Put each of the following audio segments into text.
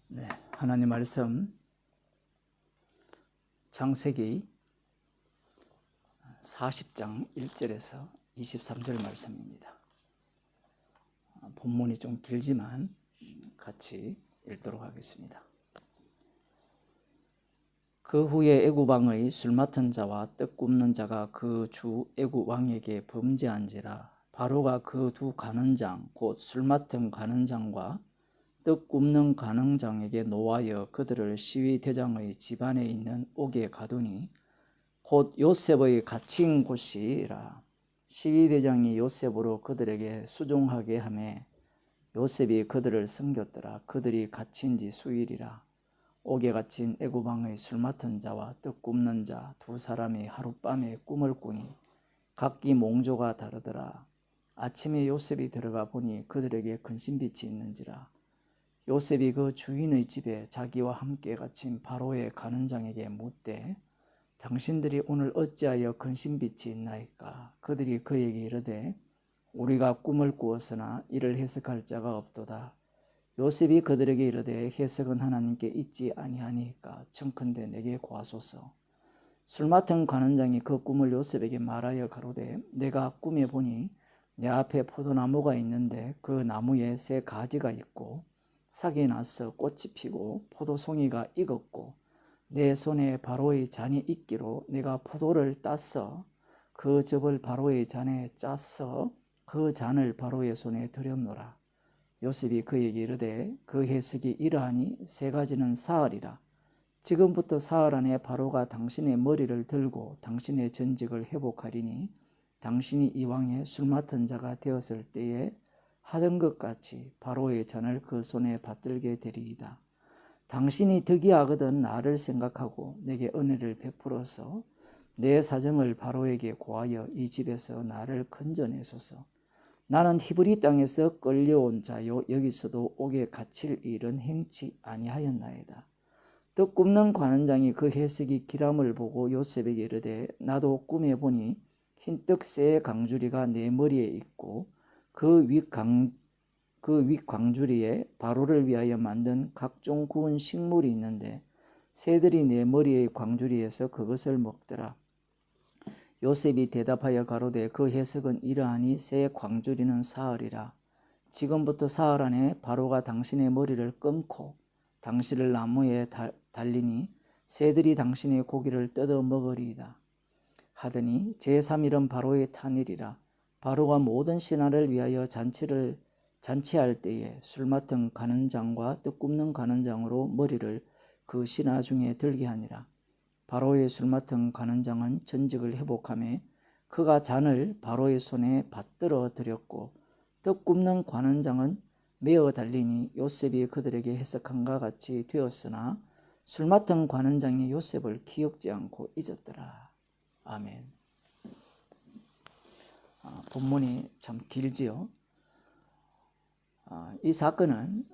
네, 하나님 말씀 창세기 40장 1절에서 23절 말씀입니다. 본문이 좀 길지만 같이 읽도록 하겠습니다. 그 후에 애굽 왕의 술 맡은 자와 떡 굽는 자가 그 주 애굽 왕에게 범죄한지라. 바로가 그 두 간원장 곧 술 맡은 간원장과 떡 굽는 간원장에게 노하여 그들을 시위 대장의 집안에 있는 옥에 가두니 곧 요셉의 갇힌 곳이라. 시위 대장이 요셉으로 그들에게 수종하게 하매 요셉이 그들을 섬겼더라. 그들이 갇힌 지 수일이라. 옥에 갇힌 애굽 왕의 술 맡은 자와 떡 굽는 자 두 사람이 하룻밤에 꿈을 꾸니 각기 몽조가 다르더라. 아침에 요셉이 들어가 보니 그들에게 근심빛이 있는지라. 요셉이 그 주인의 집에 자기와 함께 갇힌 바로의 간원장에게 묻되 당신들이 오늘 어찌하여 근심빛이 있나이까. 그들이 그에게 이르되 우리가 꿈을 꾸었으나 이를 해석할 자가 없도다. 요셉이 그들에게 이르되 해석은 하나님께 있지 아니하니까 청컨대 내게 구하소서. 술 맡은 간원장이 그 꿈을 요셉에게 말하여 가로되 내가 꿈에 보니 내 앞에 포도나무가 있는데 그 나무에 새 가지가 있고 싹이 나서 꽃이 피고 포도송이가 익었고 내 손에 바로의 잔이 있기로 내가 포도를 따서 그 즙을 바로의 잔에 짜서 그 잔을 바로의 손에 들였노라. 요셉이 그에게 이르되 그 해석이 이러하니 세 가지는 사흘이라. 지금부터 사흘 안에 바로가 당신의 머리를 들고 당신의 전직을 회복하리니 당신이 이왕에 술 맡은 자가 되었을 때에 하던 것 같이 바로의 잔을 그 손에 받들게 되리이다. 당신이 득이하거든 나를 생각하고 내게 은혜를 베풀어서 내 사정을 바로에게 고하여 이 집에서 나를 건져내소서. 나는 히브리 땅에서 끌려온 자요 여기서도 옥에 갇힐 일은 행치 아니하였나이다. 떡 굽는 관원장이 그 해석이 길함을 보고 요셉에게 이르되 나도 꿈에 보니 흰 떡새의 강주리가 내 머리에 있고 그 윗광주리에 바로를 위하여 만든 각종 구운 식물이 있는데 새들이 내 머리의 광주리에서 그것을 먹더라. 요셉이 대답하여 가로되 그 해석은 이러하니 새 광주리는 사흘이라. 지금부터 사흘 안에 바로가 당신의 머리를 끊고 당신을 나무에 달리니 새들이 당신의 고기를 뜯어 먹으리이다. 하더니 제3일은 바로의 탄일이라. 바로가 모든 신하를 위하여 잔치할 때에 술 맡은 간원장과 떡 굽는 간원장으로 머리를 그 신하 중에 들게 하니라. 바로의 술 맡은 간원장은 전직을 회복하며 그가 잔을 바로의 손에 받들어 드렸고 떡 굽는 간원장은 메어 달리니 요셉이 그들에게 해석한과 같이 되었으나 술 맡은 간원장이 요셉을 기억지 않고 잊었더라. 아멘. 본문이 참 길지요. 이 사건은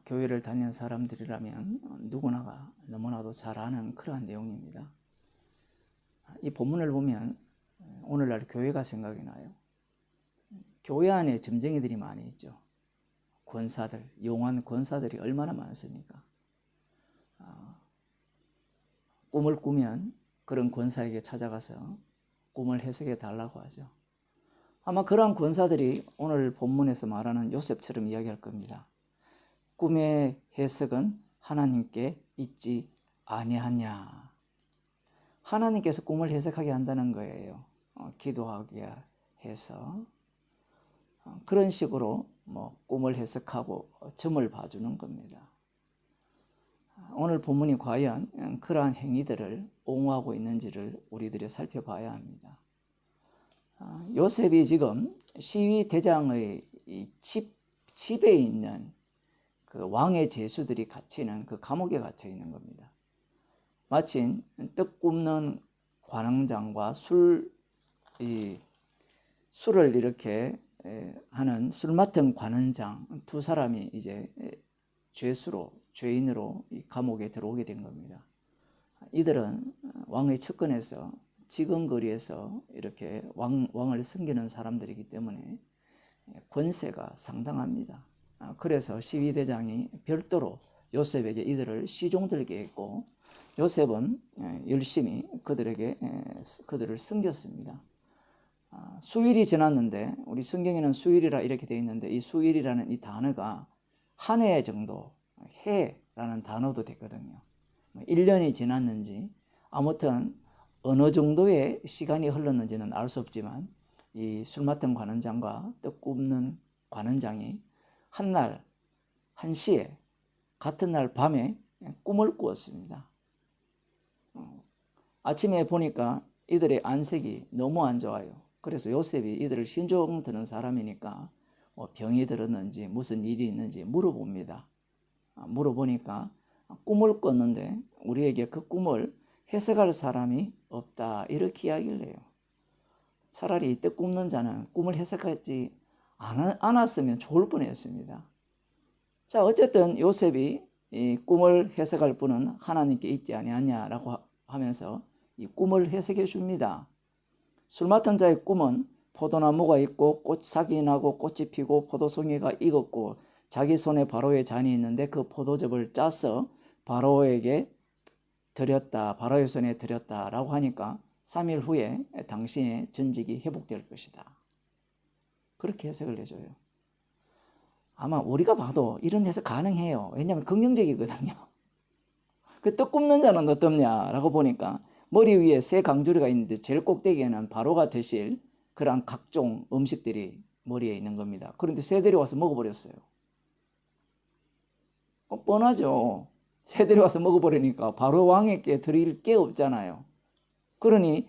교회를 다니는 사람들이라면 누구나가 너무나도 잘 아는 그러한 내용입니다. 이 본문을 보면 오늘날 교회가 생각이 나요. 교회 안에 점쟁이들이 많이 있죠. 권사들, 용한 권사들이 얼마나 많습니까? 꿈을 꾸면 그런 권사에게 찾아가서 꿈을 해석해 달라고 하죠. 아마 그러한 권사들이 오늘 본문에서 말하는 요셉처럼 이야기할 겁니다. 꿈의 해석은 하나님께 있지 아니하냐. 하나님께서 꿈을 해석하게 한다는 거예요. 기도하게 해서 그런 식으로 꿈을 해석하고 점을 봐주는 겁니다. 오늘 본문이 과연 그러한 행위들을 옹호하고 있는지를 우리들이 살펴봐야 합니다. 요셉이 지금 시위 대장의 집에 있는 그 왕의 제수들이 갇히는 그 감옥에 갇혀 있는 겁니다. 마침 떡 굽는 관원장과 술을 이렇게 하는 술 맡은 관원장 두 사람이 이제 죄인으로 이 감옥에 들어오게 된 겁니다. 이들은 왕의 측근에서 지근거리에서 이렇게 왕을 섬기는 사람들이기 때문에 권세가 상당합니다. 그래서 시위대장이 별도로 요셉에게 이들을 시종들게 했고, 요셉은 열심히 그들을 섬겼습니다. 수일이 지났는데, 우리 성경에는 수일이라 이렇게 되어 있는데, 이 수일이라는 이 단어가 한 해 정도, 해라는 단어도 되거든요. 1년이 지났는지 아무튼 어느 정도의 시간이 흘렀는지는 알 수 없지만, 이 술 맡은 관원장과 떡 굽는 관원장이 한날 한시에 같은 날 밤에 꿈을 꾸었습니다. 아침에 보니까 이들의 안색이 너무 안 좋아요. 그래서 요셉이 이들을 신종 드는 사람이니까 병이 들었는지 무슨 일이 있는지 물어봅니다. 물어보니까 꿈을 꿨는데 우리에게 그 꿈을 해석할 사람이 없다, 이렇게 이야기를 해요. 차라리 이때 꿈는 자는 꿈을 해석하지 않았으면 좋을 뻔했습니다. 자, 어쨌든 요셉이 이 꿈을 해석할 분은 하나님께 있지 아니하냐라고 하면서 이 꿈을 해석해 줍니다. 술 맡은 자의 꿈은 포도나무가 있고 꽃삭이 나고 꽃이 피고 포도송이가 익었고 자기 손에 바로의 잔이 있는데 그 포도즙을 짜서 바로에게 드렸다, 바로의 손에 드렸다라고 하니까 3일 후에 당신의 전직이 회복될 것이다. 그렇게 해석을 해줘요. 아마 우리가 봐도 이런 해석 가능해요. 왜냐하면 긍정적이거든요. 그 떡 굽는 자는 어떻냐라고 보니까 머리 위에 세 강주리가 있는데 제일 꼭대기에는 바로가 드실 그런 각종 음식들이 머리에 있는 겁니다. 그런데 새들이 와서 먹어버렸어요. 뻔하죠. 새들이 와서 먹어버리니까 바로 왕에게 드릴 게 없잖아요. 그러니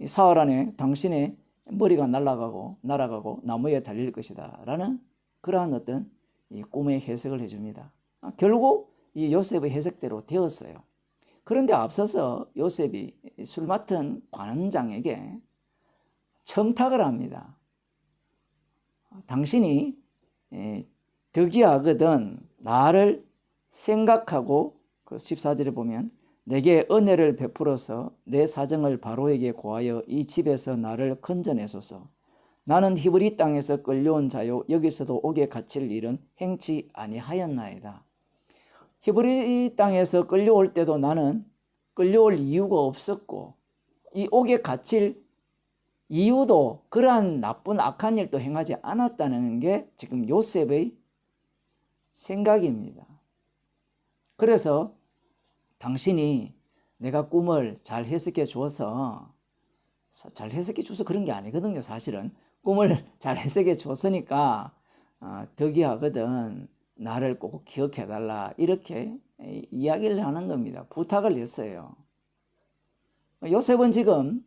사흘 안에 당신의 머리가 날아가고 나무에 달릴 것이다 라는 그러한 어떤 이 꿈의 해석을 해줍니다. 결국 이 요셉의 해석대로 되었어요. 그런데 앞서서 요셉이 술 맡은 관원장에게 청탁을 합니다. 당신이 덕이하거든 나를 생각하고, 그 14절에 보면 내게 은혜를 베풀어서 내 사정을 바로에게 고하여 이 집에서 나를 건져내소서. 나는 히브리 땅에서 끌려온 자요 여기서도 옥에 갇힐 일은 행치 아니하였나이다. 히브리 땅에서 끌려올 때도 나는 끌려올 이유가 없었고 이 옥에 갇힐 이유도 그러한 나쁜 악한 일도 행하지 않았다는 게 지금 요셉의 생각입니다. 그래서 당신이 내가 꿈을 잘 해석해 줘서 그런 게 아니거든요. 사실은 꿈을 잘 해석해 줬으니까 덕이하거든 나를 꼭 기억해 달라, 이렇게 이야기를 하는 겁니다. 부탁을 했어요. 요셉은 지금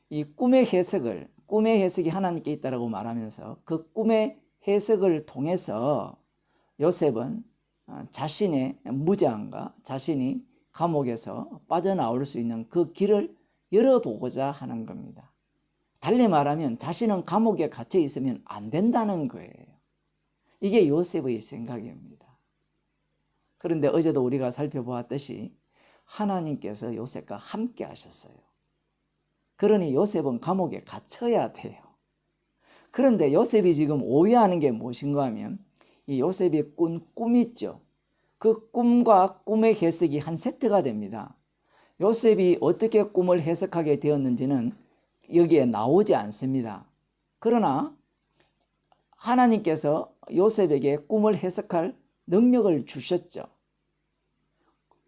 이 꿈의 해석이 하나님께 있다라고 말하면서 그 꿈의 해석을 통해서 요셉은 자신의 무장과 자신이 감옥에서 빠져나올 수 있는 그 길을 열어보고자 하는 겁니다. 달리 말하면 자신은 감옥에 갇혀 있으면 안 된다는 거예요. 이게 요셉의 생각입니다. 그런데 어제도 우리가 살펴보았듯이 하나님께서 요셉과 함께 하셨어요. 그러니 요셉은 감옥에 갇혀야 돼요. 그런데 요셉이 지금 오해하는 게 무엇인가 하면 이 요셉이 꾼 꿈 있죠. 그 꿈과 꿈의 해석이 한 세트가 됩니다. 요셉이 어떻게 꿈을 해석하게 되었는지는 여기에 나오지 않습니다. 그러나 하나님께서 요셉에게 꿈을 해석할 능력을 주셨죠.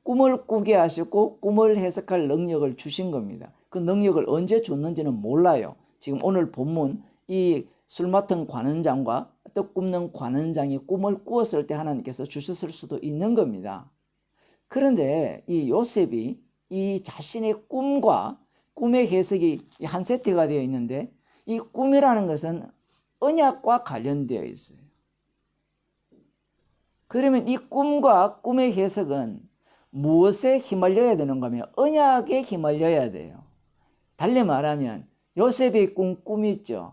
꿈을 꾸게 하셨고 꿈을 해석할 능력을 주신 겁니다. 그 능력을 언제 줬는지는 몰라요. 지금 오늘 본문 이 술 맡은 관원장과 떡 굽는 관원장이 꿈을 꾸었을 때 하나님께서 주셨을 수도 있는 겁니다. 그런데 이 요셉이 이 자신의 꿈과 꿈의 해석이 한 세트가 되어 있는데 이 꿈이라는 것은 언약과 관련되어 있어요. 그러면 이 꿈과 꿈의 해석은 무엇에 휘말려야 되는가 하면 언약에 휘말려야 돼요. 달리 말하면 요셉이 꾼 꿈이 있죠.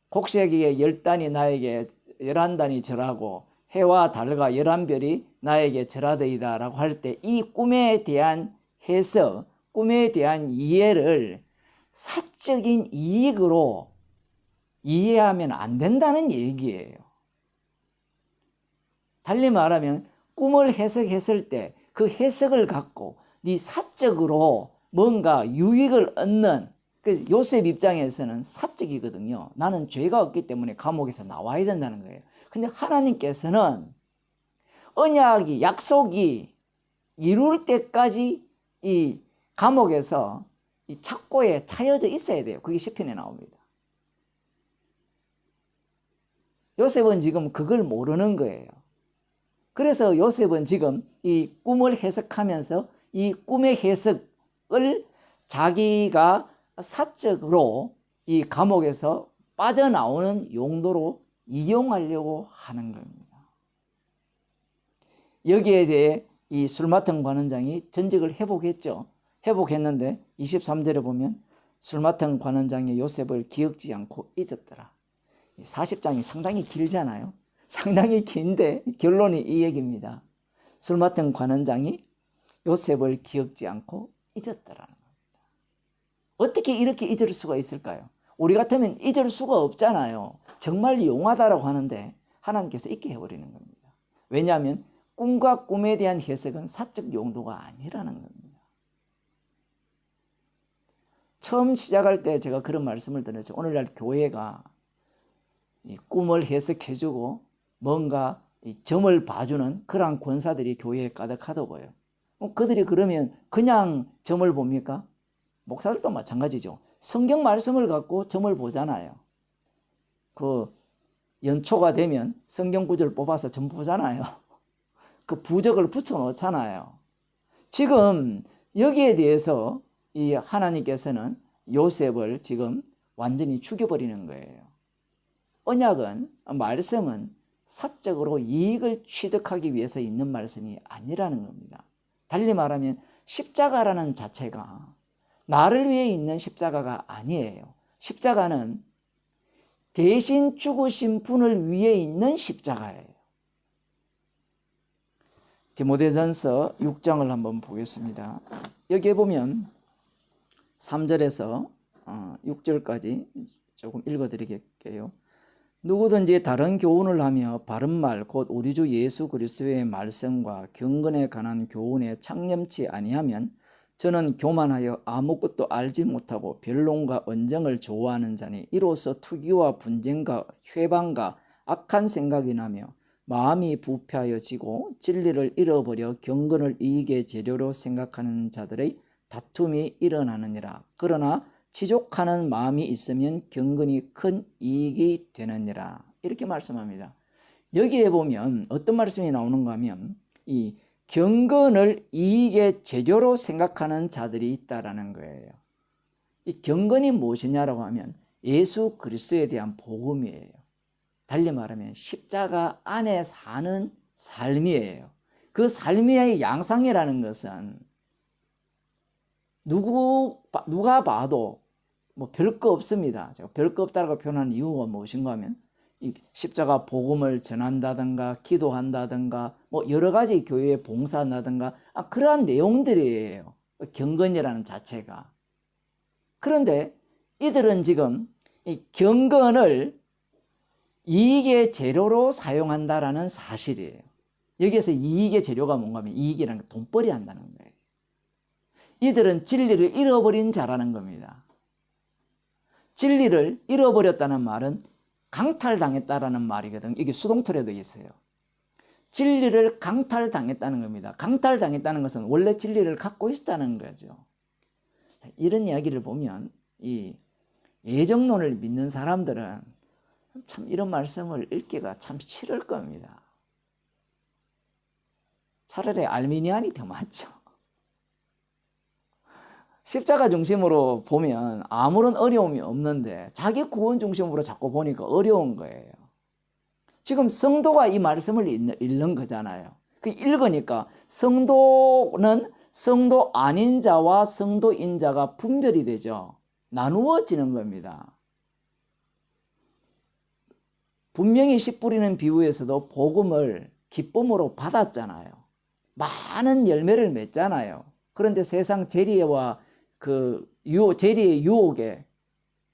곡식의 10단이 나에게 11단이 절하고 해와 달과 11별이 나에게 절하되이다 라고 할 때 이 꿈에 대한 해석, 꿈에 대한 이해를 사적인 이익으로 이해하면 안 된다는 얘기예요. 달리 말하면 꿈을 해석했을 때 그 해석을 갖고 네 사적으로 뭔가 유익을 얻는, 그 요셉 입장에서는 사적이거든요. 나는 죄가 없기 때문에 감옥에서 나와야 된다는 거예요. 근데 하나님께서는 언약이, 약속이 이룰 때까지 이 감옥에서 이 착고에 차여져 있어야 돼요. 그게 시편에 나옵니다. 요셉은 지금 그걸 모르는 거예요. 그래서 요셉은 지금 이 꿈을 해석하면서 이 꿈의 해석을 자기가 사적으로 이 감옥에서 빠져나오는 용도로 이용하려고 하는 겁니다. 여기에 대해 이 술 맡은 관원장이 전직을 회복했죠. 회복했는데 23절에 보면 술 맡은 관원장이 요셉을 기억지 않고 잊었더라. 40장이 상당히 길잖아요. 상당히 긴데 결론이 이 얘기입니다. 술 맡은 관원장이 요셉을 기억지 않고 잊었더라는 겁니다. 어떻게 이렇게 잊을 수가 있을까요? 우리 같으면 잊을 수가 없잖아요. 정말 용하다라고 하는데 하나님께서 잊게 해버리는 겁니다. 왜냐하면 꿈과 꿈에 대한 해석은 사적 용도가 아니라는 겁니다. 처음 시작할 때 제가 그런 말씀을 드렸죠. 오늘날 교회가 이 꿈을 해석해주고 뭔가 이 점을 봐주는 그러한 권사들이 교회에 가득하다고요. 그들이 그러면 그냥 점을 봅니까? 목사들도 마찬가지죠. 성경 말씀을 갖고 점을 보잖아요. 그 연초가 되면 성경 구절 뽑아서 점 보잖아요. 그 부적을 붙여 놓잖아요. 지금 여기에 대해서 이 하나님께서는 요셉을 지금 완전히 죽여버리는 거예요. 언약은, 말씀은 사적으로 이익을 취득하기 위해서 있는 말씀이 아니라는 겁니다. 달리 말하면 십자가라는 자체가 나를 위해 있는 십자가가 아니에요. 십자가는 대신 죽으신 분을 위해 있는 십자가예요. 디모데전서 6장을 한번 보겠습니다. 여기에 보면 3절에서 6절까지 조금 읽어드리겠게요. 누구든지 다른 교훈을 하며 바른 말 곧 우리 주 예수 그리스도의 말씀과 경건에 관한 교훈에 창념치 아니하면 저는 교만하여 아무것도 알지 못하고 변론과 언쟁을 좋아하는 자니 이로써 투기와 분쟁과 회방과 악한 생각이 나며 마음이 부패하여지고 진리를 잃어버려 경건을 이익의 재료로 생각하는 자들의 다툼이 일어나느니라. 그러나 지족하는 마음이 있으면 경건이 큰 이익이 되느니라. 이렇게 말씀합니다. 여기에 보면 어떤 말씀이 나오는가 하면 이 경건을 이익의 재료로 생각하는 자들이 있다라는 거예요. 이 경건이 무엇이냐라고 하면 예수 그리스도에 대한 복음이에요. 달리 말하면 십자가 안에 사는 삶이에요. 그 삶의 양상이라는 것은 누가 봐도 뭐 별거 없습니다. 제가 별거 없다고 표현하는 이유가 무엇인가 하면 이 십자가 복음을 전한다든가 기도한다든가 뭐 여러 가지 교회에 봉사한다든가 그러한 내용들이에요. 경건이라는 자체가. 그런데 이들은 지금 이 경건을 이익의 재료로 사용한다라는 사실이에요. 여기에서 이익의 재료가 뭔가 하면 이익이라는 게 돈벌이 한다는 거예요. 이들은 진리를 잃어버린 자라는 겁니다. 진리를 잃어버렸다는 말은 강탈당했다라는 말이거든요. 이게 수동태로도 있어요. 진리를 강탈당했다는 겁니다. 강탈당했다는 것은 원래 진리를 갖고 있다는 거죠. 이런 이야기를 보면 이 예정론을 믿는 사람들은 참 이런 말씀을 읽기가 참 싫을 겁니다. 차라리 알미니안이 더 많죠. 십자가 중심으로 보면 아무런 어려움이 없는데 자기 구원 중심으로 자꾸 보니까 어려운 거예요. 지금 성도가 이 말씀을 읽는 거잖아요. 그 읽으니까 성도는 성도 아닌 자와 성도인 자가 분별이 되죠. 나누어지는 겁니다. 분명히 씨 뿌리는 비유에서도 복음을 기쁨으로 받았잖아요. 많은 열매를 맺잖아요. 그런데 세상 재리와 재리의 유혹에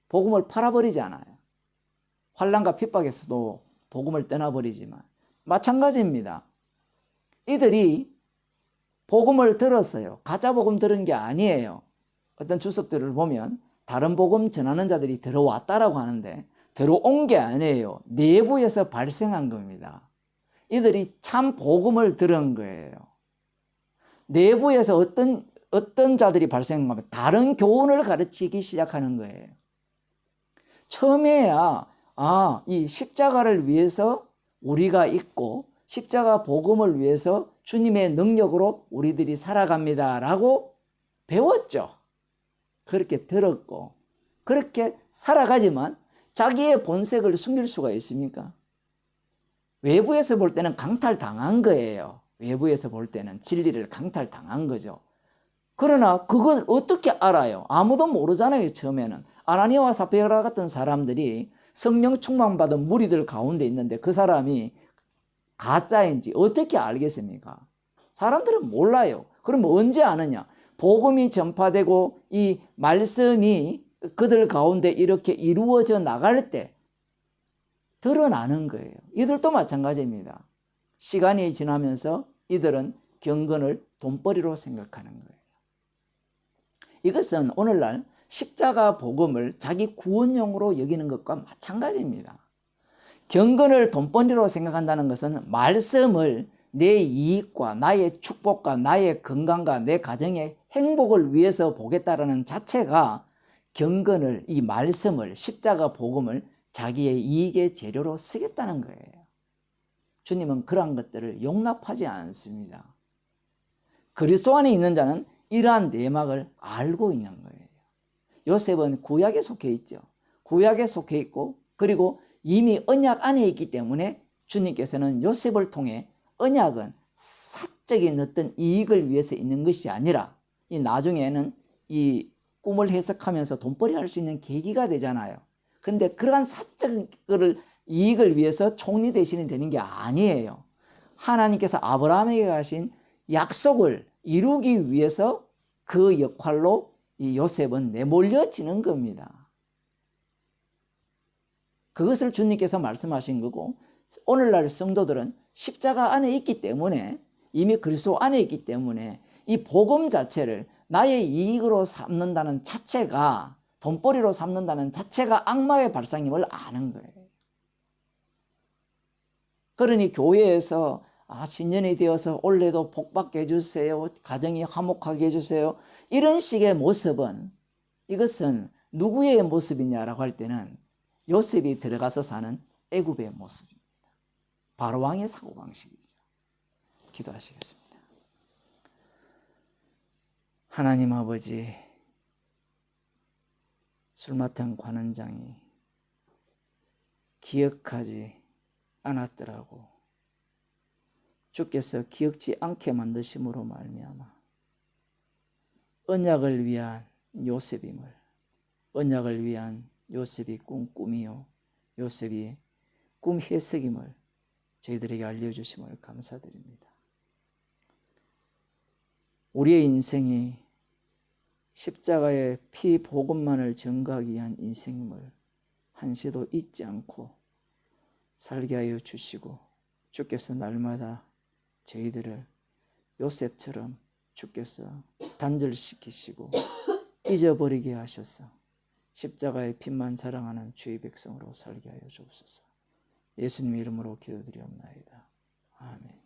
복음을 팔아버리잖아요. 환난과 핍박에서도 복음을 떠나버리지만 마찬가지입니다. 이들이 복음을 들었어요. 가짜 복음 들은 게 아니에요. 어떤 주석들을 보면 다른 복음 전하는 자들이 들어왔다라고 하는데 들어온 게 아니에요. 내부에서 발생한 겁니다. 이들이 참 복음을 들은 거예요. 내부에서 어떤 자들이 발생한 거면 다른 교훈을 가르치기 시작하는 거예요. 처음에야 이 십자가를 위해서 우리가 있고 십자가 복음을 위해서 주님의 능력으로 우리들이 살아갑니다 라고 배웠죠. 그렇게 들었고 그렇게 살아가지만 자기의 본색을 숨길 수가 있습니까? 외부에서 볼 때는 강탈당한 거예요. 외부에서 볼 때는 진리를 강탈당한 거죠. 그러나 그걸 어떻게 알아요? 아무도 모르잖아요. 처음에는 아나니아와 삽비라 같은 사람들이 성령 충만받은 무리들 가운데 있는데 그 사람이 가짜인지 어떻게 알겠습니까? 사람들은 몰라요. 그럼 언제 아느냐? 복음이 전파되고 이 말씀이 그들 가운데 이렇게 이루어져 나갈 때 드러나는 거예요. 이들도 마찬가지입니다. 시간이 지나면서 이들은 경건을 돈벌이로 생각하는 거예요. 이것은 오늘날 십자가 복음을 자기 구원용으로 여기는 것과 마찬가지입니다. 경건을 돈벌이로 생각한다는 것은 말씀을 내 이익과 나의 축복과 나의 건강과 내 가정의 행복을 위해서 보겠다라는 자체가 경건을, 이 말씀을, 십자가 복음을 자기의 이익의 재료로 쓰겠다는 거예요. 주님은 그러한 것들을 용납하지 않습니다. 그리스도 안에 있는 자는 이러한 내막을 알고 있는 거예요. 요셉은 구약에 속해 있죠. 구약에 속해 있고 그리고 이미 언약 안에 있기 때문에 주님께서는 요셉을 통해 언약은 사적인 어떤 이익을 위해서 있는 것이 아니라 이 나중에는 이 꿈을 해석하면서 돈벌이 할 수 있는 계기가 되잖아요. 근데 그러한 사적 이익을 위해서 총리 대신이 되는 게 아니에요. 하나님께서 아브라함에게 하신 약속을 이루기 위해서 그 역할로 이 요셉은 내몰려지는 겁니다. 그것을 주님께서 말씀하신 거고 오늘날 성도들은 십자가 안에 있기 때문에 이미 그리스도 안에 있기 때문에 이 복음 자체를 나의 이익으로 삼는다는 자체가 돈벌이로 삼는다는 자체가 악마의 발상임을 아는 거예요. 그러니 교회에서 신년이 되어서 올해도 복받게 해주세요. 가정이 화목하게 해주세요. 이런 식의 모습은 이것은 누구의 모습이냐라고 할 때는 요셉이 들어가서 사는 애굽의 모습입니다. 바로왕의 사고방식이죠. 기도하시겠습니다. 하나님 아버지, 술 맡은 관원장이 기억하지 않았더라고 주께서 기억지 않게 만드심으로 말미암아 언약을 위한 요셉임을, 언약을 위한 요셉이 꿈이요 요셉이 꿈 해석임을 저희들에게 알려주심을 감사드립니다. 우리의 인생이 십자가의 피 복음만을 전가하기 위한 인생임을 한시도 잊지 않고 살게 하여 주시고 주께서 날마다 저희들을 요셉처럼 주께서 단절시키시고 잊어버리게 하셔서 십자가의 빛만 자랑하는 주의 백성으로 살게 하여 주옵소서. 예수님 이름으로 기도드리옵나이다. 아멘.